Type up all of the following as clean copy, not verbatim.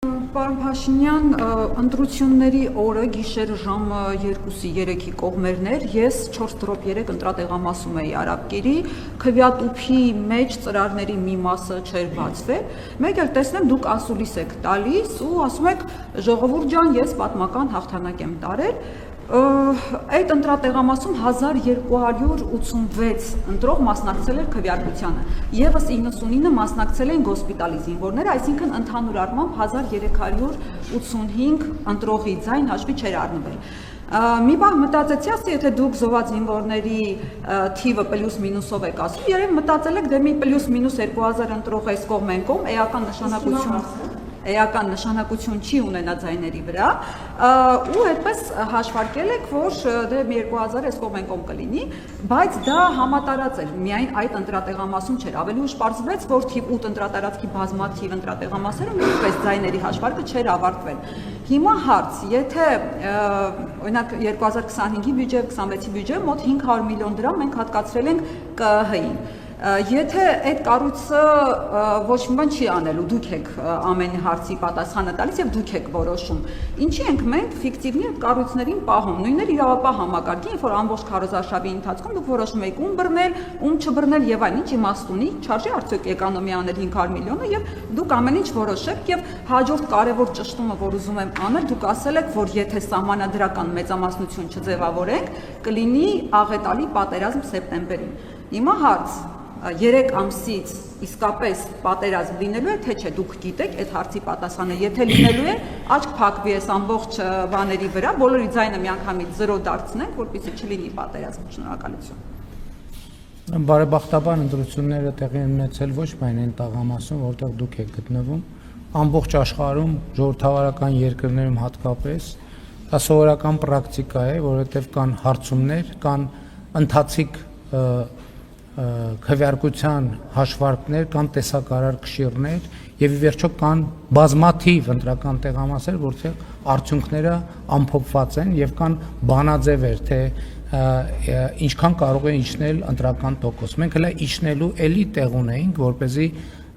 Պարոն Փաշինյան, ընտրությունների օրը գիշերը ժամը 2-3-ի կողմերն էր, ես 4:03 ընտրատեղամասում էի Արաբկիրի, քվեատուփի մեջ ծրարների մի մասը չէր բացվել, մեկ էլ տեսնեմ դուք ասուլիս եք տալիս ու ասում եք ժողովուրդ ջան, ես պատմական հաղթանակ եմ տարել։ Այդ ընտրատեղամասում 1286 ընտրող մասնակցել էր քվեարկությանը, եւս 99 մասնակցել էին գոսպիտալի զինվորները, այսինքն ընդհանուր առմամբ 1385 ընտրողի ձայն հաշվի չէր առնվել։ Մի բան մտածեցի, ասի, եթե դուք զոհված զինվորների թիվը պլյուս մինուսով եք ասում, երբ մտածել եք, դե մի պլյուս մինուս 2000 ընտրող այս կողմ են կողմ, էական նշանակություն չի ունենա ձայների վրա, ու այդպես հաշվարկել եք, որ դե 2000 այս կողմ են կողմ կլինի, բայց դա համատարած էր, միայն այդ ընտրատեղամասում չէր, ավելի ուշ պարզվեց, որ թիվ 8 ընտրատարածքի բազմաթիվ ընտրատեղամասերում նույնպես ձայների հաշվարկը չէր ավարտվել։ Հիմա հարց, եթե օրինակ 2025-ի բյուջե, 26-ի բյուջե մոտ 500 միլիոն դրամ մենք հատկացրել ենք ԿԸՀ-ին։ Եթե այդ կառույցը ոչ մի բան չի անելու, դուք եք ամեն հարցի պատասխանը տալիս եւ դուք եք որոշում։ Ինչի ենք մենք ֆիկտիվնի այդ կառույցներին պահում, նույնն իրավապահ համակարգին, երբ որ ամբողջ քարոզարշավի ընթացքում դուք որոշում եք ում բռնել, ում չբռնել եւ այն, ինչ իմաստ ունի, չարժի արդյոք էկոնոմիա անել 500 միլիոնը եւ դուք ամեն ինչ որոշեք եւ հաջորդ կարևոր ճշտումը, որ ուզում եմ անել, դուք ասել եք, որ եթե սահմանադրական մեծամասնություն չձևավորենք, կլինի աղետալի պատերազմ սեպտեմբերին։ Հիմա հարց 3 ամսից իսկապես պատերազմ լինելու է, թե չէ, դուք գիտեք այդ հարցի պատասխանը, եթե լինելու է, աչք փակվի այս ամբողջ բաների վրա, բոլորի ձայնը միանգամից 0 դարձնենք, որպեսզի չլինի պատերազմ։ Շնորհակալություն։ Բարեբախտաբար ընտրությունները տեղի են ունեցել ոչ միայն այն տաղամասում, որտեղ դուք եք գտնվում, ամբողջ աշխարհում, ժողովրդավարական երկրներում հատկապես, դա սովորական պրակտիկա է, որովհետև կան հարցումներ, կան ընթացիկ քվեարկության հաշվարկներ, կան տեսակարար կշիռներ եւ ի վերջո կան բազմաթիվ ընտրական տեղամասեր, որտեղ արդյունքները ամփոփված են եւ կան բանաձևեր, թե ինչքան կարող է իջնել ընտրական տոկոս։ Մենք հենց իջնելու էլի տեղ ունեինք, որպեսզի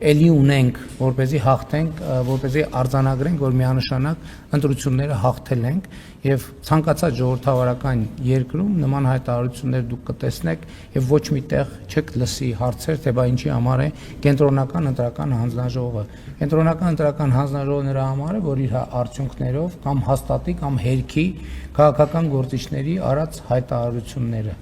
էլի ունենք, որպեսզի հաղթենք, որպեսզի արձանագրենք, որ միանշանակ ընտրությունները հաղթել ենք եւ ցանկացած ժողովրդավարական երկրում նման հայտարարություններ դուք կտեսնեք եւ ոչ մի տեղ չեք լսի հարցեր, թե բա ինչի համար է կենտրոնական ընտրական հանձնաժողովը։ Կենտրոնական ընտրական հանձնաժողովը նրա համար է, որ իր արդյունքներով կամ հաստատի կամ հերքի քաղաքական գործիչների արած հայտարարությունները